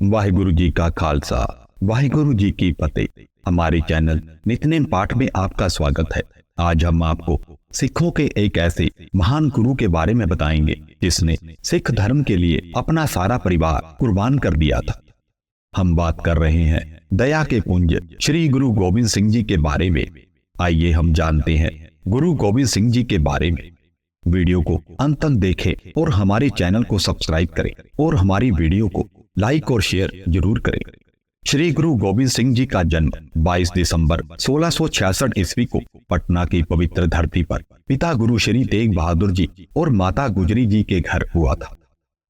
वाहिगुरु जी का खालसा वाहिगुरु जी की फतेह। हमारे चैनल नित्यनेम पाठ में आपका स्वागत है। आज हम आपको सिखों के एक ऐसे महान गुरु के बारे में बताएंगे जिसने सिख धर्म के लिए अपना सारा परिवार कुर्बान कर दिया था। हम बात कर रहे हैं दया के पुंज श्री गुरु गोविंद सिंह जी के बारे में। आइए हम जानते हैं गुरु गोविंद सिंह जी के बारे में। वीडियो को अंत तक देखें और हमारे चैनल को सब्सक्राइब करें और हमारी वीडियो को लाइक और शेयर जरूर करें। श्री गुरु गोविंद सिंह जी का जन्म 22 दिसंबर 1666 ईस्वी को पटना की पवित्र धरती पर पिता गुरु श्री तेग बहादुर जी और माता गुजरी जी के घर हुआ था।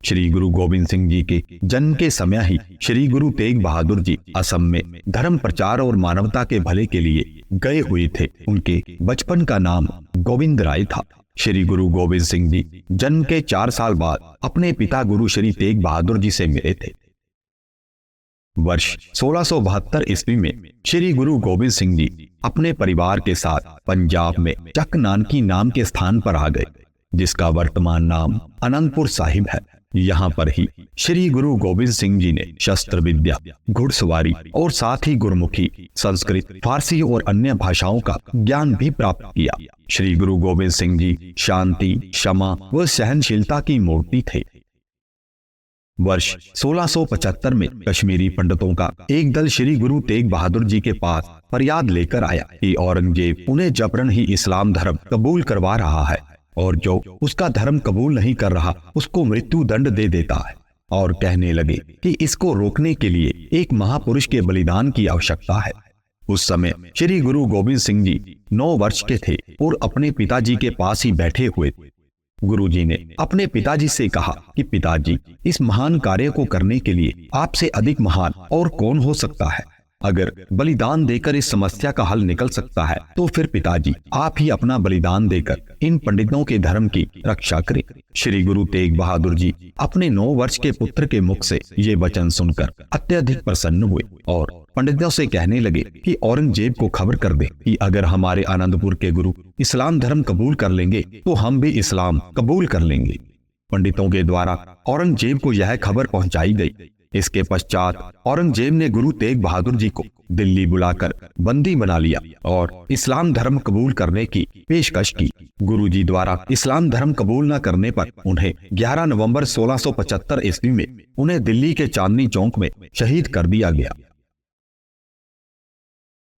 श्री गुरु गोविंद सिंह जी के जन्म के समय ही श्री गुरु तेग बहादुर जी असम में धर्म प्रचार और मानवता के भले के लिए गए हुए थे। उनके बचपन का नाम गोविंद राय था। श्री गुरु गोविंद सिंह जी जन्म के 4 साल बाद अपने पिता गुरु श्री तेग बहादुर जी से मिले थे। वर्ष 1672 ईस्वी में श्री गुरु गोविंद सिंह जी अपने परिवार के साथ पंजाब में चक नानकी नाम के स्थान पर आ गए, जिसका वर्तमान नाम अनंतपुर साहिब है। यहाँ पर ही श्री गुरु गोविंद सिंह जी ने शस्त्र विद्या, घुड़सवारी और साथ ही गुरमुखी, संस्कृत, फारसी और अन्य भाषाओं का ज्ञान भी प्राप्त किया। श्री गुरु गोविंद सिंह जी शांति, क्षमा व सहनशीलता की मूर्ति थे। वर्ष 1675 में कश्मीरी पंडितों का एक दल श्री गुरु तेग बहादुर जी के पास फरियाद लेकर आया कि औरंगजेब उन्हें जबरन ही इस्लाम धर्म कबूल करवा रहा है और जो उसका धर्म कबूल नहीं कर रहा उसको मृत्यु दंड दे देता है, और कहने लगे कि इसको रोकने के लिए एक महापुरुष के बलिदान की आवश्यकता है। उस समय श्री गुरु गोविंद सिंह जी 9 वर्ष के थे और अपने पिताजी के पास ही बैठे हुए थे। गुरुजी ने अपने पिताजी से कहा कि पिताजी, इस महान कार्य को करने के लिए आपसे अधिक महान और कौन हो सकता है। अगर बलिदान देकर इस समस्या का हल निकल सकता है तो फिर पिताजी आप ही अपना बलिदान देकर इन पंडितों के धर्म की रक्षा करें। श्री गुरु तेग बहादुर जी अपने 9 वर्ष के पुत्र के मुख से ये वचन सुनकर अत्यधिक प्रसन्न हुए और पंडितों से कहने लगे कि औरंगजेब को खबर कर दे कि अगर हमारे आनंदपुर के गुरु इस्लाम धर्म कबूल कर लेंगे तो हम भी इस्लाम कबूल कर लेंगे। पंडितों के द्वारा औरंगजेब को यह खबर पहुंचाई गई। इसके पश्चात औरंगजेब ने गुरु तेग बहादुर जी को दिल्ली बुलाकर बंदी बना लिया और इस्लाम धर्म कबूल करने की पेशकश की। गुरु जी द्वारा इस्लाम धर्म कबूल न करने पर उन्हें 11 नवंबर 1675 ईस्वी में उन्हें दिल्ली के चांदनी चौक में शहीद कर दिया गया।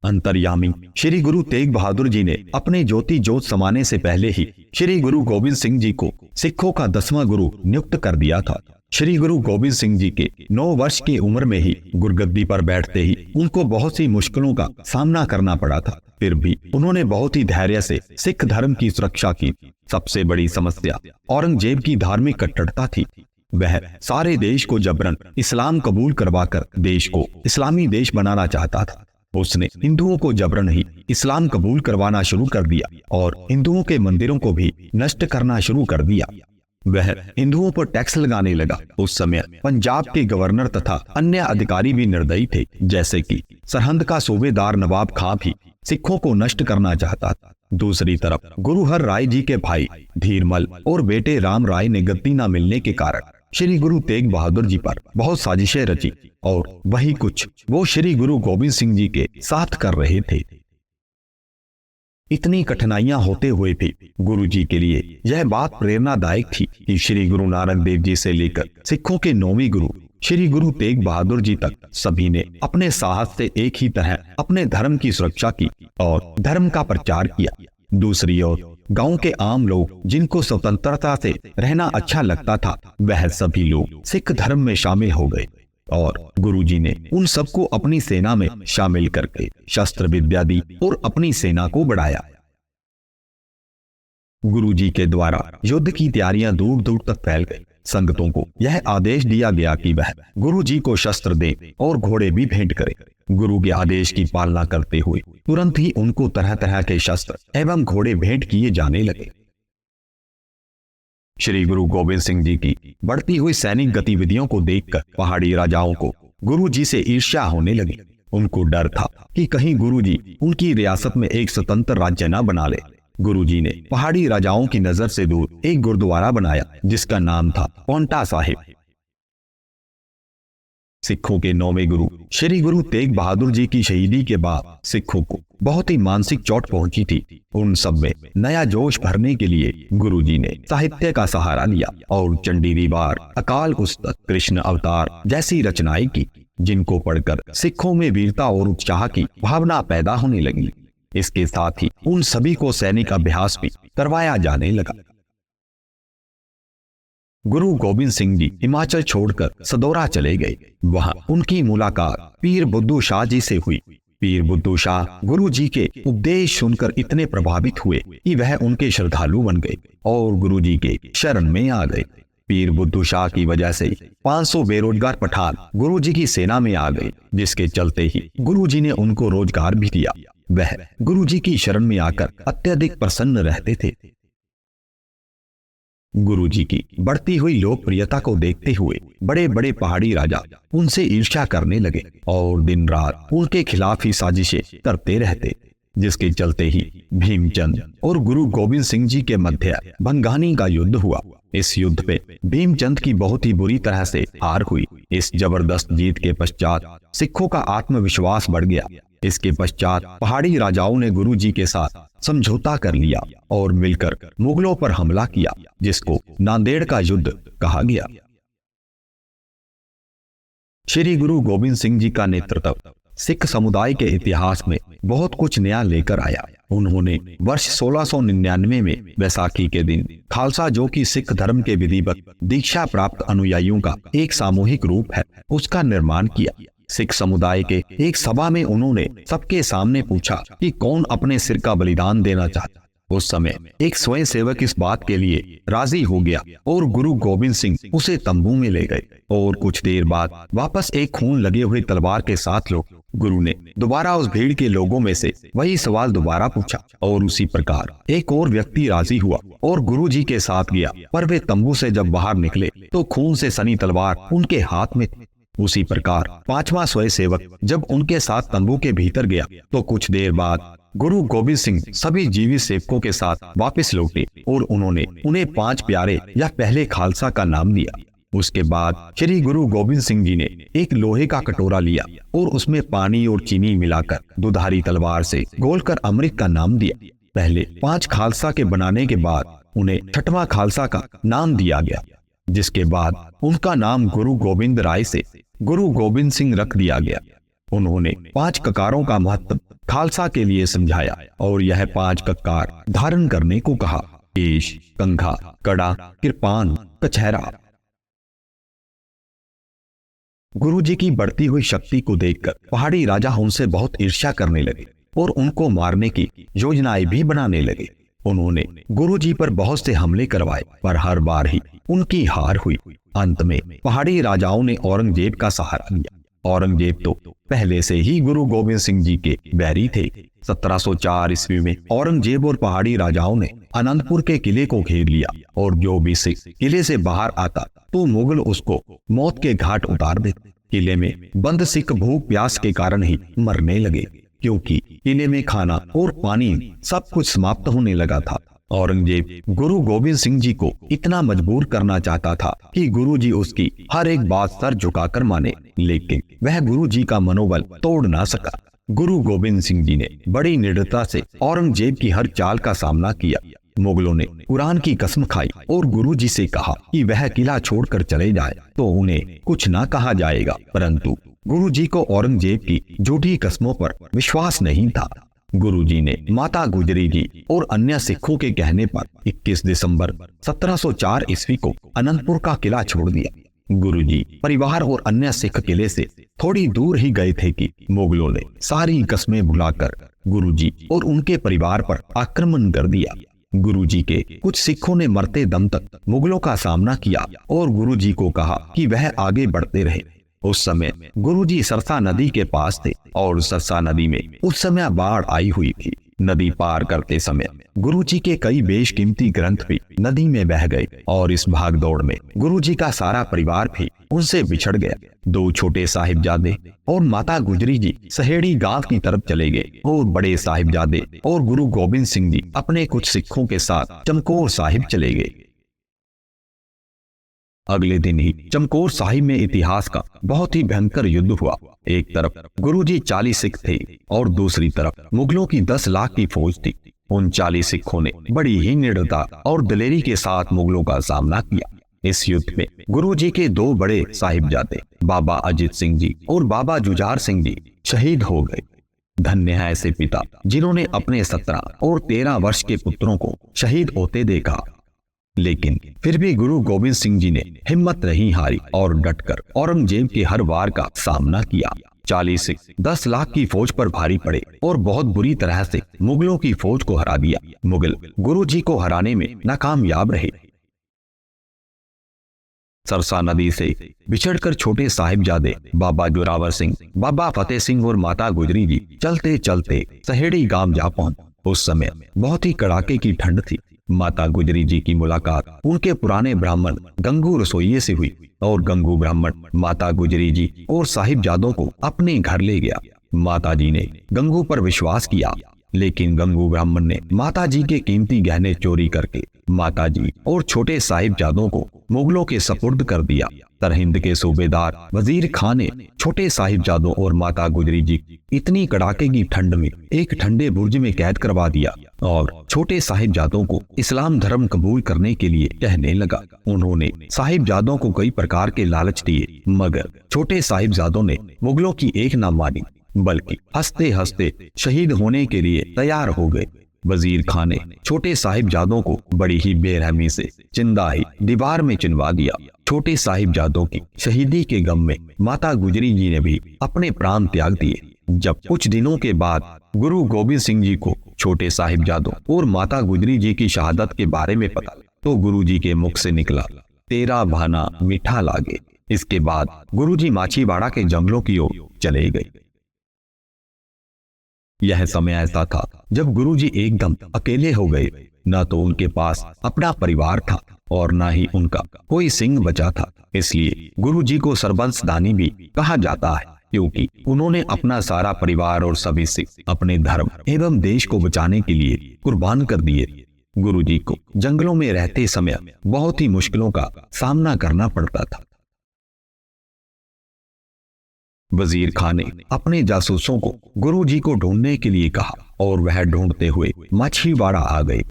अंतर्यामी श्री गुरु तेग बहादुर जी ने अपने ज्योति जोत समाने से पहले ही श्री गुरु गोविंद सिंह जी को सिखों का 10वां गुरु नियुक्त कर दिया था। श्री गुरु गोविंद सिंह जी के 9 वर्ष की उम्र में ही गुरगद्दी पर बैठते ही उनको बहुत सी मुश्किलों का सामना करना पड़ा था। फिर भी उन्होंने बहुत ही धैर्य से सिख धर्म की सुरक्षा की। सबसे बड़ी समस्या औरंगजेब की धार्मिक कट्टरता थी। वह सारे देश को जबरन इस्लाम कबूल करवाकर देश को इस्लामी देश बनाना चाहता था। उसने हिंदुओं को जबरन ही इस्लाम कबूल करवाना शुरू कर दिया और हिंदुओं के मंदिरों को भी नष्ट करना शुरू कर दिया। वह हिंदुओं पर टैक्स लगाने लगा। उस समय पंजाब के गवर्नर तथा अन्य अधिकारी भी निर्दयी थे, जैसे कि सरहंद का सूबेदार नवाब खां भी सिखों को नष्ट करना चाहता था। दूसरी तरफ गुरु हर राय जी के भाई धीरमल और बेटे राम राय ने गद्दी न मिलने के कारण श्री गुरु तेग बहादुर जी पर बहुत साजिशें रची और वही कुछ वो श्री गुरु गोविंद सिंह जी के साथ कर रहे थे। इतनी कठिनाइयां होते हुए भी गुरु जी के लिए यह बात प्रेरणादायक थी कि श्री गुरु नानक देव जी से लेकर सिखों के 9वें गुरु श्री गुरु तेग बहादुर जी तक सभी ने अपने साहस से एक ही तरह अपने धर्म की सुरक्षा की और धर्म का प्रचार किया। दूसरी ओर गांव के आम लोग जिनको स्वतंत्रता से रहना अच्छा लगता था, वह सभी लोग सिख धर्म में शामिल हो गए और गुरुजी ने उन सबको अपनी सेना में शामिल करके शस्त्र विद्या दी और अपनी सेना को बढ़ाया। गुरुजी के द्वारा युद्ध की तैयारियां दूर दूर तक फैल गई। संगतों को यह आदेश दिया गया कि वह गुरुजी को शस्त्र दें और घोड़े भी भेंट करें। गुरु के आदेश की पालना करते हुए तुरंत ही उनको तरह तरह के शस्त्र एवं घोड़े भेंट किए जाने लगे। श्री गुरु गोविंद सिंह जी की बढ़ती हुई सैनिक गतिविधियों को देखकर पहाड़ी राजाओं को गुरु जी से ईर्ष्या होने लगी। उनको डर था कि कहीं गुरु जी उनकी रियासत में एक स्वतंत्र राज्य न बना ले। गुरुजी ने पहाड़ी राजाओं की नजर से दूर एक गुरुद्वारा बनाया जिसका नाम था पांवटा साहिब। सिखों के 9वें गुरु श्री गुरु तेग बहादुर जी की शहीदी के बाद सिखों को बहुत ही मानसिक चोट पहुंची थी। उन सब में नया जोश भरने के लिए गुरुजी ने साहित्य का सहारा लिया और चंडी दीवार, अकाल पुस्तक, कृष्ण अवतार जैसी रचनाएं की, जिनको पढ़कर सिखों में वीरता और उत्साह की भावना पैदा होने लगी। इसके साथ ही उन सभी को सैनिक अभ्यास भी करवाया जाने लगा। गुरु गोविंद सिंह जी हिमाचल छोड़कर सदौरा चले गए। वहां उनकी मुलाकात पीर बुद्धू शाह जी से हुई। पीर बुद्धू शाह गुरु जी के उपदेश सुनकर इतने प्रभावित हुए कि वह उनके श्रद्धालु बन गए और गुरु जी के शरण में आ गए। पीर बुद्धू शाह की वजह से 500 बेरोजगार पठान गुरु जी की सेना में आ गए, जिसके चलते ही गुरु जी ने उनको रोजगार भी दिया। वह गुरु जी की शरण में आकर अत्यधिक प्रसन्न रहते थे। गुरु जी की बढ़ती हुई लोकप्रियता को देखते हुए बड़े बड़े पहाड़ी राजा उनसे ईर्ष्या करने लगे और दिन रात उनके खिलाफ ही साजिशें करते रहते, जिसके चलते ही भीमचंद और गुरु गोविंद सिंह जी के मध्य भंगानी का युद्ध हुआ। इस युद्ध पे भीमचंद की बहुत ही बुरी तरह से हार हुई। इस जबरदस्त जीत के पश्चात सिखों का आत्मविश्वास बढ़ गया। इसके पश्चात पहाड़ी राजाओं ने गुरु जी के साथ समझौता कर लिया और मिलकर मुगलों पर हमला किया, जिसको नांदेड़ का युद्ध कहा गया। श्री गुरु गोविंद सिंह जी का नेतृत्व सिख समुदाय के इतिहास में बहुत कुछ नया लेकर आया। उन्होंने वर्ष 1699 में वैसाखी के दिन खालसा, जो कि सिख धर्म के विधिवत दीक्षा प्राप्त अनुयायियों का एक सामूहिक रूप है, उसका निर्माण किया। सिख समुदाय के एक सभा में उन्होंने सबके सामने पूछा कि कौन अपने सिर का बलिदान देना चाहता। उस समय एक स्वयं सेवक इस बात के लिए राजी हो गया और गुरु गोविंद सिंह उसे तंबू में ले गए और कुछ देर बाद वापस एक खून लगे हुए तलवार के साथ लोग गुरु ने दोबारा उस भीड़ के लोगों में से वही सवाल दोबारा पूछा और उसी प्रकार एक और व्यक्ति राजी हुआ और गुरु जी के साथ गया। पर वे तंबू से जब बाहर निकले तो खून से सनी तलवार उनके हाथ में थी। उसी प्रकार 5वां स्वयं सेवक जब उनके साथ तंबू के भीतर गया तो कुछ देर बाद गुरु गोविंद सिंह सभी जीवित सेवकों के साथ वापस लौटे और उन्होंने उन्हें 5 प्यारे या पहले खालसा का नाम दिया। उसके बाद श्री गुरु गोविंद सिंह जी ने एक लोहे का कटोरा लिया और उसमें पानी और चीनी मिलाकर दुधारी तलवार से घोलकर अमृत का नाम दिया। पहले 5 खालसा के बनाने के बाद उन्हें 6वां खालसा का नाम दिया गया, जिसके बाद उनका नाम गुरु गोविंद राय से गुरु गोविंद सिंह रख दिया गया। उन्होंने 5 ककारों का महत्व खालसा के लिए समझाया और यह 5 ककार धारण करने को कहा: केश, कंघा, कड़ा, कृपान, कछहरा। गुरुजी की बढ़ती हुई शक्ति को देखकर पहाड़ी राजा उनसे बहुत ईर्ष्या करने लगे और उनको मारने की योजनाएं भी बनाने लगे। उन्होंने गुरुजी पर बहुत से हमले करवाए, पर हर बार ही उनकी हार हुई। अंत में पहाड़ी राजाओं ने औरंगजेब का सहारा लिया। औरंगजेब तो पहले से ही गुरु गोविंद सिंह जी के बैरी थे। 1704 ईस्वी में औरंगजेब और पहाड़ी राजाओं ने अनंतपुर के किले को घेर लिया और जो भी सिख किले से बाहर आता तो मुगल उसको मौत के घाट उतार देते। किले में बंद सिख भूख प्यास के कारण ही मरने लगे, क्योंकि किले में खाना और पानी सब कुछ समाप्त होने लगा था। औरंगजेब गुरु गोविंद सिंह जी को इतना मजबूर करना चाहता था कि गुरु जी उसकी हर एक बात सर झुकाकर माने, लेकिन वह गुरु जी का मनोबल तोड़ ना सका। गुरु गोविंद सिंह जी ने बड़ी निडरता से औरंगजेब की हर चाल का सामना किया। मुगलों ने कुरान की कसम खाई और गुरु जी से कहा कि वह किला छोड़कर चले जाए तो उन्हें कुछ ना कहा जाएगा, परंतु गुरु जी को औरंगजेब की झूठी कस्मों पर विश्वास नहीं था। गुरुजी ने माता गुजरी जी और अन्य सिखों के कहने पर 21 दिसंबर 1704 ईस्वी को अनंतपुर का किला छोड़ दिया। गुरुजी परिवार और अन्य सिख किले से थोड़ी दूर ही गए थे कि मुगलों ने सारी कस्में भुलाकर गुरुजी और उनके परिवार पर आक्रमण कर दिया। गुरुजी के कुछ सिखों ने मरते दम तक मुगलों का सामना किया और गुरुजी को कहा कि वह आगे बढ़ते रहे। उस समय गुरुजी सरसा नदी के पास थे और सरसा नदी में उस समय बाढ़ आई हुई थी। नदी पार करते समय गुरुजी के कई बेशकीमती ग्रंथ भी नदी में बह गए और इस भागदौड़ में गुरुजी का सारा परिवार भी उनसे बिछड़ गया। 2 छोटे साहिबजादे और माता गुजरी जी सहेड़ी गांव की तरफ चले गए और बड़े साहिबजादे और गुरु गोविंद सिंह जी अपने कुछ सिखों के साथ चमकौर साहिब चले गए। अगले दिन ही चमकौर साहिब में इतिहास का बहुत ही भयंकर युद्ध हुआ। एक तरफ गुरुजी 40 सिख थे और दूसरी तरफ मुगलों की 10 लाख की फौज थी। उन 40 सिखों ने बड़ी ही निडरता और दलेरी के साथ मुगलों का सामना किया। इस युद्ध में गुरुजी के 2 बड़े साहिबजादे बाबा अजीत सिंह जी और बाबा जुझार सिंह जी शहीद हो गए। धन्य है ऐसे पिता जिन्होंने अपने 17 और 13 वर्ष के पुत्रों को शहीद होते देखा। लेकिन फिर भी गुरु गोविंद सिंह जी ने हिम्मत नहीं हारी और डटकर औरंगजेब के हर वार का सामना किया। 40 सिख 10 लाख की फौज पर भारी पड़े और बहुत बुरी तरह से मुगलों की फौज को हरा दिया। मुगल गुरु जी को हराने में नाकामयाब रहे। सरसा नदी से बिछड़कर छोटे साहिबजादे बाबा जोरावर सिंह, बाबा फतेह सिंह और माता गुजरी जी चलते चलते सहेड़ी गांव जा पहुंचे। उस समय बहुत ही कड़ाके की ठंड थी। माता गुजरी जी की मुलाकात उनके पुराने ब्राह्मण गंगू रसोइये से हुई और गंगू ब्राह्मण माता गुजरी जी और साहिबजादों को अपने घर ले गया। माता जी ने गंगू पर विश्वास किया, लेकिन गंगू ब्राह्मण ने माता जी के कीमती गहने चोरी करके माता जी और छोटे साहिबजादों को मुगलों के सपुर्द कर दिया। सरहिंद के सूबेदार वजीर खान ने छोटे साहिबजादों और माता गुजरी जी इतनी कड़ाके की ठंड में एक ठंडे बुर्ज में कैद करवा दिया और छोटे साहिबजादों को इस्लाम धर्म कबूल करने के लिए कहने लगा। उन्होंने साहिबजादों को कई प्रकार के लालच दिए, मगर छोटे साहिबजादों ने मुगलों की एक न मानी, बल्कि हंसते हंसते शहीद होने के लिए तैयार हो गए। वजीर खान ने छोटे साहिबजादों को बड़ी ही बेरहमी से जिंदा ही दीवार में चिनवा दिया। छोटे साहिबजादों की शहीदी के गम में माता गुजरी जी ने भी अपने प्राण त्याग दिए। जब कुछ दिनों के बाद गुरु गोविंद सिंह जी को छोटे साहिबजादों और माता गुजरी जी की शहादत के बारे में पता, तो गुरु जी के मुख से निकला, तेरा भाना मीठा लागे। इसके बाद गुरु जी माछीवाड़ा के जंगलों की ओर चले गए। यह समय ऐसा था जब गुरुजी एकदम अकेले हो गए। न तो उनके पास अपना परिवार था और न ही उनका कोई सिंह बचा था। इसलिए गुरुजी को सरबंसदानी भी कहा जाता है, क्योंकि उन्होंने अपना सारा परिवार और सभी सिख अपने धर्म एवं देश को बचाने के लिए कुर्बान कर दिए। गुरुजी को जंगलों में रहते समय बहुत ही मुश्किलों का सामना करना पड़ता था। वजीर खान ने अपने जासूसों को गुरुजी को ढूंढने के लिए कहा और वह ढूंढते हुए माछीवाड़ा आ गए,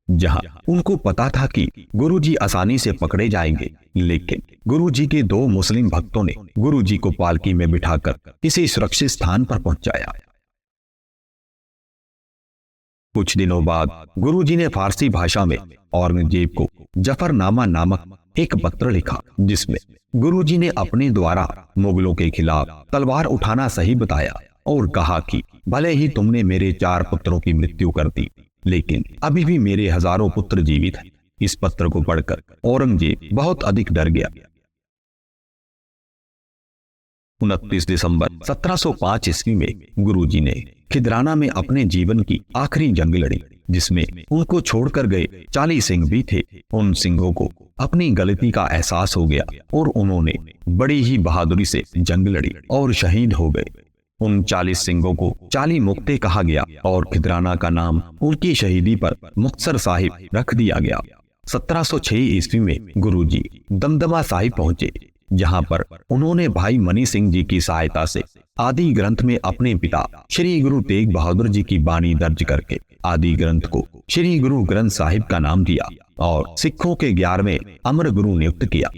जहां उनको पता था कि गुरुजी आसानी से पकड़े जाएंगे। लेकिन गुरुजी के 2 मुस्लिम भक्तों ने गुरुजी को पालकी में बिठाकर किसी सुरक्षित स्थान पर पहुंचाया। कुछ दिनों बाद गुरुजी ने फारसी भाषा में औरंगजेब को जफरनामा नामक एक पत्र लिखा, जिसमें गुरुजी ने अपने द्वारा मुगलों के खिलाफ तलवार उठाना सही बताया और कहा कि भले ही तुमने मेरे 4 पुत्रों की मृत्यु कर दी, लेकिन अभी भी मेरे हजारों पुत्र जीवित हैं। इस पत्र को पढ़कर औरंगजेब बहुत अधिक डर गया। 29 दिसंबर 1705 ईस्वी में गुरुजी ने खिदराना में अपने जीवन की आखिरी जंग लड़ी, जिसमें उनको छोड़कर गए 40 सिंह भी थे। उन सिंहों को अपनी गलती का एहसास हो गया और उन्होंने बड़ी ही बहादुरी से जंग लड़ी और शहीद हो गए। उन 40 सिंहों को 40 मुक्ते कहा गया और खिदराना का नाम उनकी शहीदी पर मुक्तसर साहिब रख दिया गया। 1706 ईस्वी में गुरुजी दमदमा साहिब पहुंचे, जहां पर उन्होंने भाई मनी सिंह जी की सहायता से आदि ग्रंथ में अपने पिता श्री गुरु तेग बहादुर जी की बानी दर्ज करके आदि ग्रंथ को श्री गुरु ग्रंथ साहिब का नाम दिया और सिखों के 11वें अमर गुरु नियुक्त किया।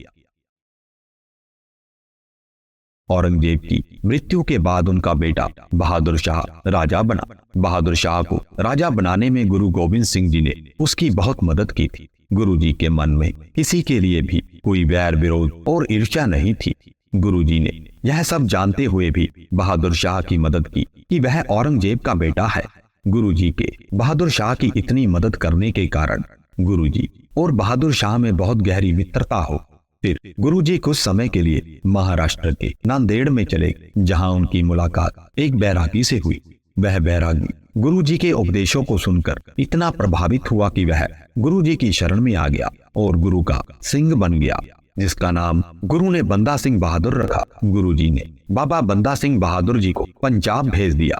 औरंगजेब की मृत्यु के बाद उनका बेटा बहादुर शाह राजा बना। बहादुर शाह को राजा बनाने में गुरु गोविंद सिंह जी ने उसकी बहुत मदद की थी। गुरुजी के मन में किसी के लिए भी कोई वैर विरोध और ईर्ष्या नहीं थी। गुरुजी ने यह सब जानते हुए भी बहादुर शाह की मदद की कि वह औरंगजेब का बेटा है। गुरुजी के बहादुर शाह की इतनी मदद करने के कारण गुरुजी और बहादुर शाह में बहुत गहरी मित्रता हो। फिर गुरुजी कुछ समय के लिए महाराष्ट्र के नांदेड़ में चले, जहां उनकी मुलाकात एक बैरागी से हुई। वह बैरागी गुरुजी के उपदेशों को सुनकर इतना प्रभावित हुआ कि वह गुरुजी की शरण में आ गया और गुरु का सिंह बन गया, जिसका नाम गुरु ने बंदा सिंह बहादुर रखा। गुरुजी ने बाबा बंदा सिंह बहादुर जी को पंजाब भेज दिया।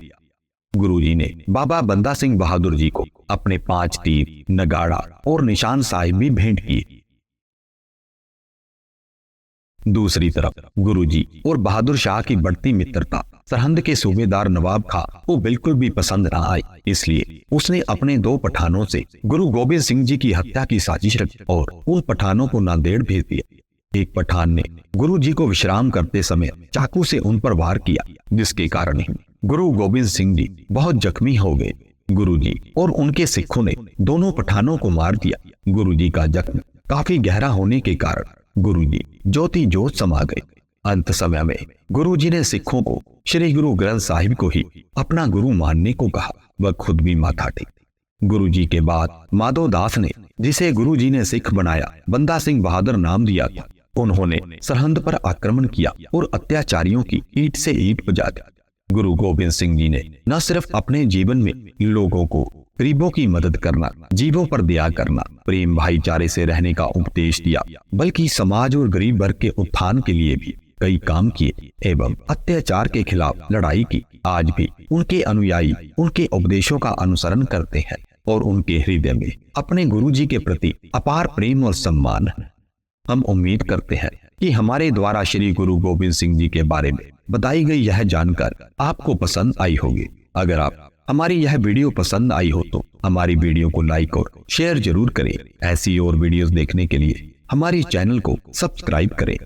गुरुजी ने बाबा बंदा सिंह बहादुर जी को अपने 5 तीर, नगाड़ा और निशान साहिब भी भेंट किए। दूसरी तरफ गुरुजी और बहादुर शाह की बढ़ती मित्रता सरहिंद के सूबेदार नवाब खां को बिल्कुल भी पसंद न आई। इसलिए उसने अपने 2 पठानों से गुरु गोबिंद सिंह जी की हत्या की साजिश रची और उन पठानों को नांदेड़ भेज दिया। एक पठान ने गुरु जी को विश्राम करते समय चाकू से उन पर वार किया, जिसके कारण गुरु गोबिंद सिंह जी बहुत जख्मी हो गए। गुरुजी और उनके सिखों ने दोनों पठानों को मार दिया। गुरुजी का जख्म काफी गहरा होने के कारण गुरुजी ज्योति जोत समा गए। अंत समय में गुरुजी ने सिखों को श्री गुरु ग्रंथ साहिब को ही अपना गुरु मानने को कहा। वह खुद भी माथा टेक। गुरुजी के बाद माधो दास ने, जिसे गुरुजी ने सिख बनाया, बंदा सिंह बहादुर नाम दिया था, उन्होंने सरहिंद पर आक्रमण किया और अत्याचारियों की ईंट से ईंट बजा दी। गुरु गोबिंद सिंह जी ने न सिर्फ अपने जीवन में लोगों को, गरीबों की मदद करना, जीवों पर दया करना, प्रेम भाईचारे से रहने का उपदेश दिया, बल्कि समाज और गरीब वर्ग के उत्थान के लिए भी कई काम किए एवं अत्याचार के खिलाफ लड़ाई की। आज भी उनके अनुयायी उनके उपदेशों का अनुसरण करते हैं और उनके हृदय में अपने गुरु जी के प्रति अपार प्रेम और सम्मान है। हम उम्मीद करते हैं कि हमारे द्वारा श्री गुरु गोबिंद सिंह जी के बारे में बताई गई यह जानकारी आपको पसंद आई होगी। अगर आप हमारी यह वीडियो पसंद आई हो तो हमारी वीडियो को लाइक और शेयर जरूर करें। ऐसी और वीडियोस देखने के लिए हमारी चैनल को सब्सक्राइब करें।